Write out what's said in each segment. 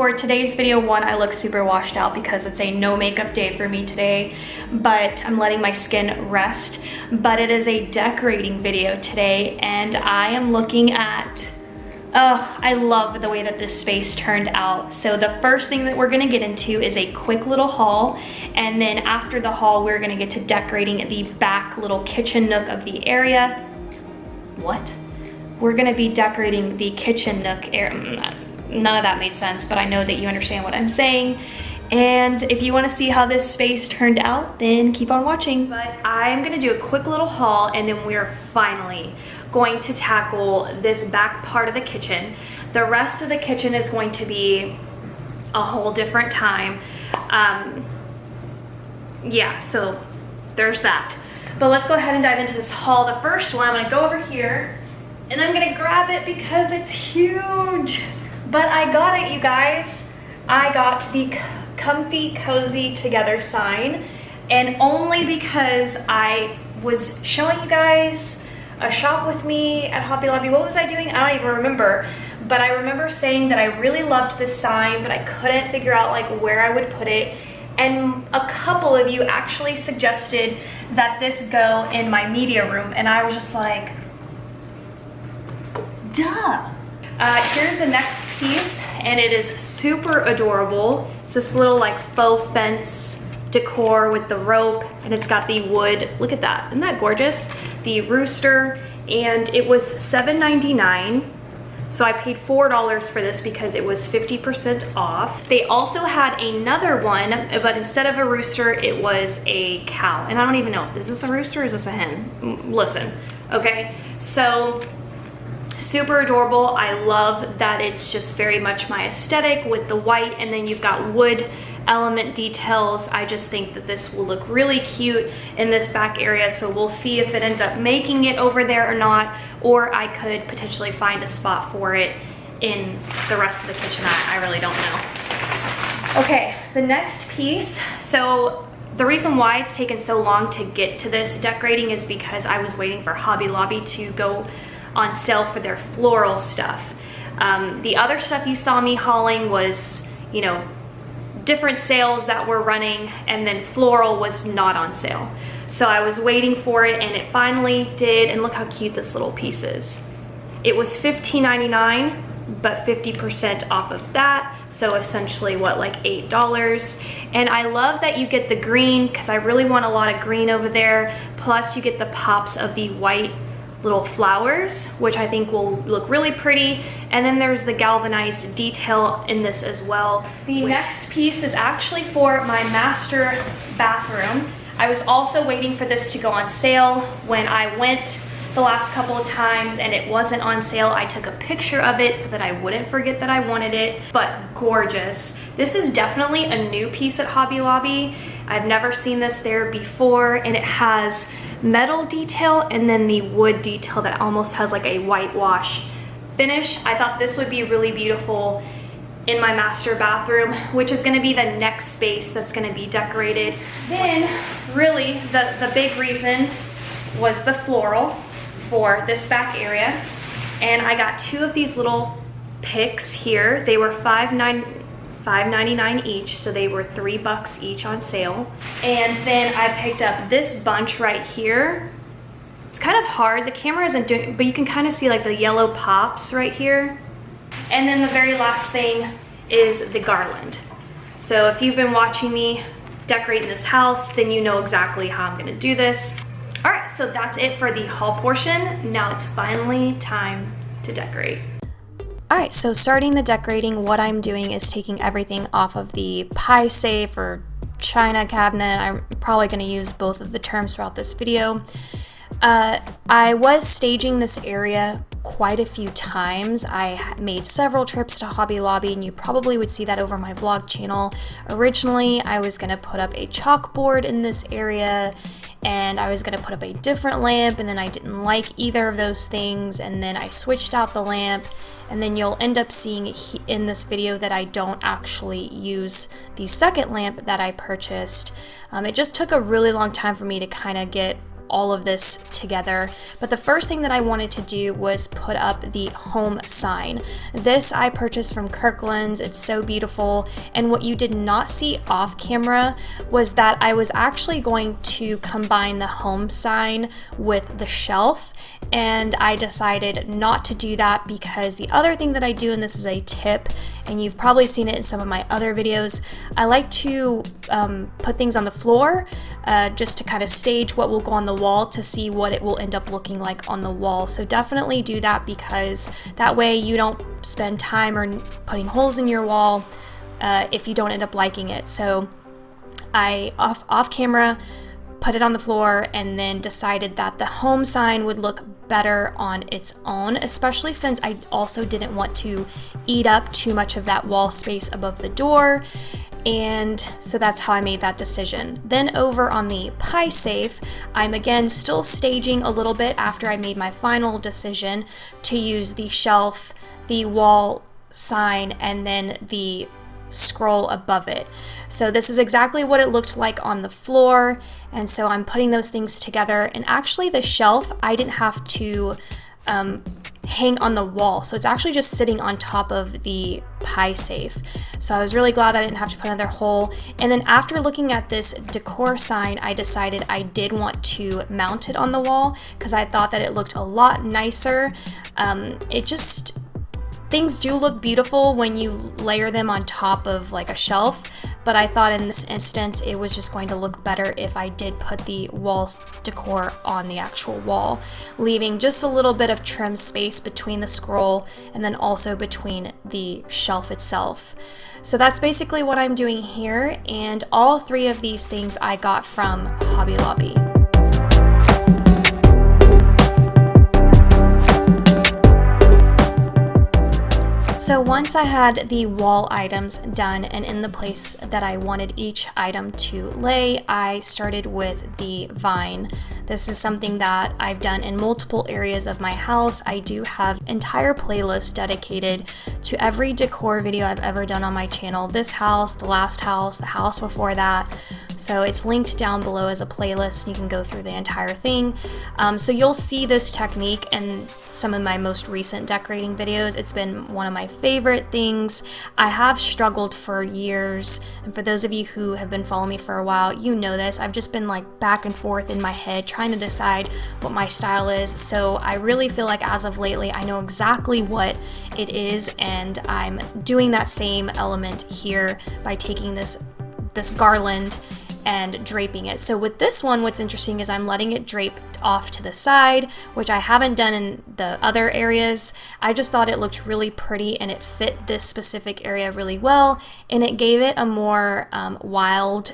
for today's video, one, I look super washed out because it's a no makeup day for me today, but I'm letting my skin rest. But it is a decorating video today, and I am looking at, oh, I love the way that this space turned out. So the first thing that we're gonna get into is a quick little haul, and then after the haul, we're gonna get to decorating the back little kitchen nook of the area. What? We're gonna be decorating the kitchen nook area. None of that made sense, but I know that you understand what I'm saying. And if you wanna see how this space turned out, then keep on watching. But I'm gonna do a quick little haul, and then we're finally going to tackle this back part of the kitchen. The rest of the kitchen is going to be a whole different time. Yeah, so there's that. But let's go ahead and dive into this haul. The first one, I'm gonna go over here, and I'm gonna grab it because it's huge. But I got it, you guys. I got the Comfy Cozy Together sign, and only because I was showing you guys a shop with me at Hobby Lobby. What was I doing? I don't even remember. But I remember saying that I really loved this sign, but I couldn't figure out like where I would put it. And a couple of you actually suggested that this go in my media room, and I was just like, duh. Here's the next piece, and it is super adorable. It's this little like faux fence decor with the rope, and it's got the wood. Look at that, isn't that gorgeous? The rooster, and it was $7.99. So I paid $4 for this because it was 50% off. They also had another one, but instead of a rooster, it was a cow. And I don't even know, is this a rooster or is this a hen? Listen, okay? So super adorable. I love that it's just very much my aesthetic with the white, and then you've got wood element details. I just think that this will look really cute in this back area, so we'll see if it ends up making it over there or not, or I could potentially find a spot for it in the rest of the kitchen. I really don't know. Okay, the next piece. So the reason why it's taken so long to get to this decorating is because I was waiting for Hobby Lobby to go on sale for their floral stuff. The other stuff you saw me hauling was, you know, different sales that were running, and then floral was not on sale. So I was waiting for it, and it finally did, and look how cute this little piece is. It was $15.99, but 50% off of that, so essentially what, like $8. And I love that you get the green, because I really want a lot of green over there, plus you get the pops of the white little flowers, which I think will look really pretty. And then there's the galvanized detail in this as well. The next piece is actually for my master bathroom. I was also waiting for this to go on sale. When I went the last couple of times and it wasn't on sale, I took a picture of it so that I wouldn't forget that I wanted it. But gorgeous. This is definitely a new piece at Hobby Lobby. I've never seen this there before, and it has metal detail and then the wood detail that almost has like a whitewash finish. I thought this would be really beautiful in my master bathroom, which is going to be the next space that's going to be decorated. Then really the big reason was the floral for this back area, and I got two of these little picks here. They were $5.99 each, so they were $3 each on sale. And then I picked up this bunch right here. It's kind of hard, the camera isn't doing, but you can kind of see like the yellow pops right here. And then the very last thing is the garland. So if you've been watching me decorate this house, then you know exactly how I'm gonna do this. All right, so that's it for the haul portion. Now it's finally time to decorate. Alright, so starting the decorating, what I'm doing is taking everything off of the pie safe or china cabinet. I'm probably going to use both of the terms throughout this video. I was staging this area quite a few times. I made several trips to Hobby Lobby, and you probably would see that over my vlog channel. Originally, I was going to put up a chalkboard in this area, and I was going to put up a different lamp, and then I didn't like either of those things, and then I switched out the lamp, and then you'll end up seeing in this video that I don't actually use the second lamp that I purchased. It just took a really long time for me to kind of get all of this together. But the first thing that I wanted to do was put up the home sign. This I purchased from Kirkland's. It's so beautiful. And what you did not see off camera was that I was actually going to combine the home sign with the shelf, and I decided not to do that because the other thing that I do, and this is a tip, and you've probably seen it in some of my other videos, I like to put things on the floor just to kind of stage what will go on the wall to see what it will end up looking like on the wall. So definitely do that, because that way you don't spend time or putting holes in your wall if you don't end up liking it. So I off camera put it on the floor and then decided that the home sign would look better on its own, especially since I also didn't want to eat up too much of that wall space above the door. And so that's how I made that decision. Then over on the pie safe, I'm again still staging a little bit after I made my final decision to use the shelf, the wall sign, and then the scroll above it. So this is exactly what it looked like on the floor, and so I'm putting those things together. And actually the shelf I didn't have to hang on the wall, so it's actually just sitting on top of the pie safe. So I was really glad I didn't have to put another hole. And then after looking at this decor sign, I decided I did want to mount it on the wall because I thought that it looked a lot nicer. Things do look beautiful when you layer them on top of like a shelf, but I thought in this instance it was just going to look better if I did put the wall decor on the actual wall, leaving just a little bit of trim space between the scroll and then also between the shelf itself. So that's basically what I'm doing here, and all three of these things I got from Hobby Lobby. So once I had the wall items done and in the place that I wanted each item to lay, I started with the vine. This is something that I've done in multiple areas of my house. I do have entire playlists dedicated to every decor video I've ever done on my channel. This house, the last house, the house before that. So it's linked down below as a playlist, and you can go through the entire thing. So you'll see this technique in some of my most recent decorating videos. It's been one of my favorite things. I have struggled for years, and for those of you who have been following me for a while, you know this. I've just been like back and forth in my head trying to decide what my style is. So I really feel like as of lately, I know exactly what it is, and I'm doing that same element here by taking this garland and draping it. So with this one, what's interesting is I'm letting it drape off to the side, which I haven't done in the other areas. I just thought it looked really pretty and it fit this specific area really well, and it gave it a more wild,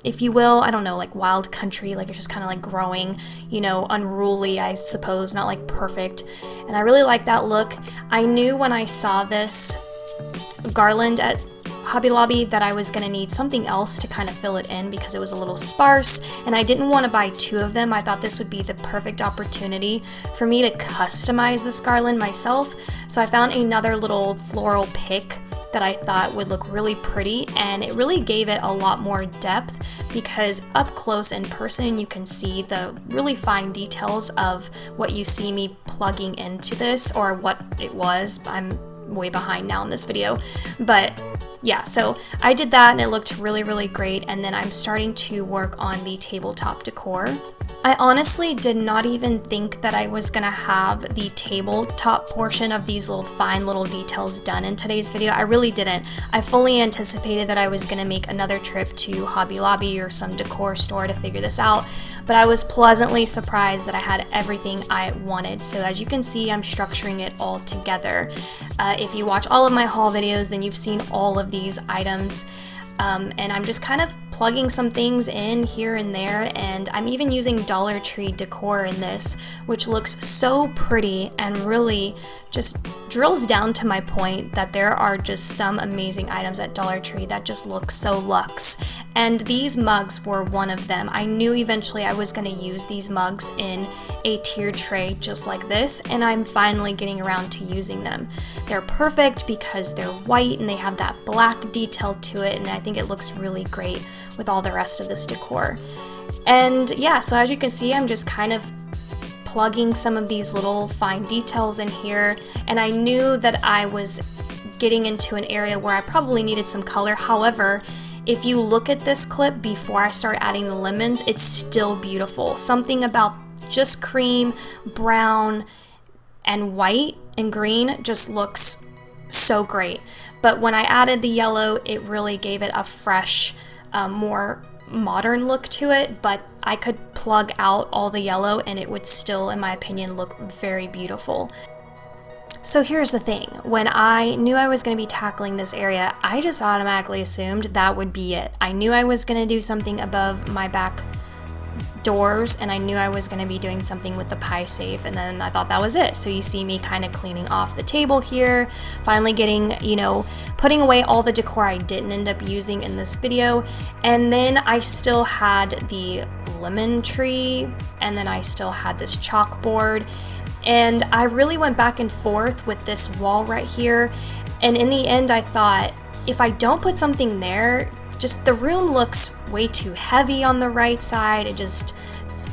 if you will, I don't know, like wild country, like it's just kind of like growing, you know, unruly, I suppose, not like perfect. And I really like that look. I knew when I saw this garland at Hobby Lobby that I was going to need something else to kind of fill it in because it was a little sparse, and I didn't want to buy two of them. I thought this would be the perfect opportunity for me to customize this garland myself. So I found another little floral pick that I thought would look really pretty, and it really gave it a lot more depth because up close in person you can see the really fine details of what you see me plugging into this, or what it was. I'm way behind now in this video, but yeah, so I did that and it looked really, really great. And then I'm starting to work on the tabletop decor. I honestly did not even think that I was gonna have the tabletop portion of these little fine little details done in today's video. I really didn't. I fully anticipated that I was gonna make another trip to Hobby Lobby or some decor store to figure this out, but I was pleasantly surprised that I had everything I wanted. So as you can see, I'm structuring it all together. If you watch all of my haul videos, then you've seen all of these items. And I'm just kind of plugging some things in here and there, and I'm even using Dollar Tree decor in this, which looks so pretty and really just drills down to my point that there are just some amazing items at Dollar Tree that just look so luxe, and these mugs were one of them. I knew eventually I was going to use these mugs in a tiered tray just like this, and I'm finally getting around to using them. They're perfect because they're white and they have that black detail to it, and I think it looks really great with all the rest of this decor. And yeah, so as you can see, I'm just kind of plugging some of these little fine details in here, and I knew that I was getting into an area where I probably needed some color. However, if you look at this clip before I start adding the lemons, it's still beautiful. Something about just cream, brown, and white and green just looks so great. But when I added the yellow, it really gave it a fresh, more modern look to it, but I could plug out all the yellow and it would still, in my opinion, look very beautiful. So here's the thing, when I knew I was going to be tackling this area, I just automatically assumed that would be it. I knew I was going to do something above my back doors, and I knew I was going to be doing something with the pie safe, and then I thought that was it. So you see me kind of cleaning off the table here, finally getting, you know, putting away all the decor I didn't end up using in this video, and then I still had the lemon tree, and then I still had this chalkboard, and I really went back and forth with this wall right here, and in the end I thought, if I don't put something there, just the room looks way too heavy on the right side.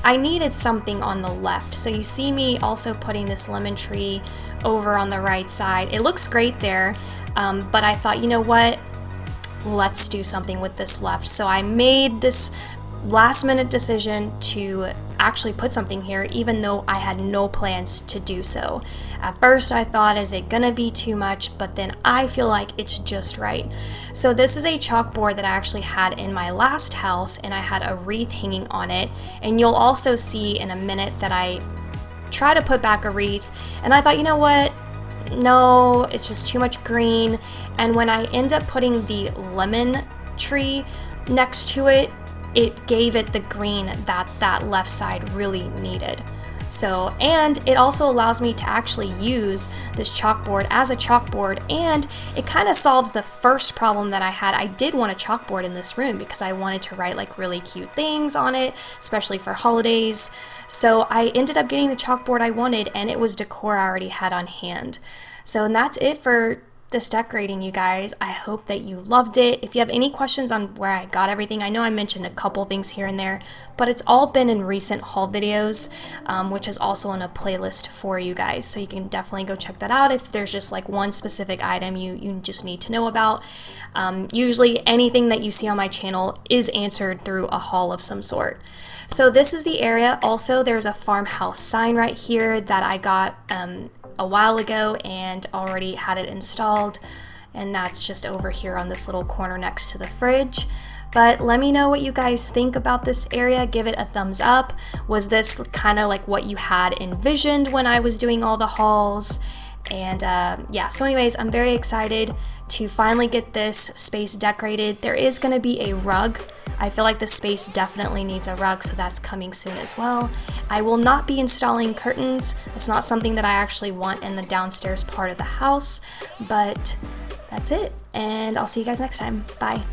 I needed something on the left. So you see me also putting this lemon tree over on the right side. It looks great there, but I thought, you know what, let's do something with this left. So I made this last minute decision to actually put something here, even though I had no plans to do so. At first I thought, is it gonna be too much? But then I feel like it's just right. So this is a chalkboard that I actually had in my last house, and I had a wreath hanging on it, and you'll also see in a minute that I try to put back a wreath, and I thought, you know what, no, it's just too much green. And when I end up putting the lemon tree next to it, it gave it the green that left side really needed. So, and it also allows me to actually use this chalkboard as a chalkboard, and it kind of solves the first problem that I had. I did want a chalkboard in this room because I wanted to write like really cute things on it, especially for holidays. So I ended up getting the chalkboard I wanted, and it was decor I already had on hand. So, and that's it for this decorating, you guys. I hope that you loved it. If you have any questions on where I got everything, I know I mentioned a couple things here and there, but it's all been in recent haul videos, which is also in a playlist for you guys, so you can definitely go check that out if there's just like one specific item you just need to know about. Usually anything that you see on my channel is answered through a haul of some sort. So this is the area. Also, there's a farmhouse sign right here that I got a while ago and already had it installed, and that's just over here on this little corner next to the fridge. But let me know what you guys think about this area. Give it a thumbs up. Was this kind of like what you had envisioned when I was doing all the hauls? And yeah, so anyways, I'm very excited to finally get this space decorated. There is going to be a rug. I feel like this space definitely needs a rug, so that's coming soon as well. I will not be installing curtains. It's not something that I actually want in the downstairs part of the house, but that's it. And I'll see you guys next time. Bye.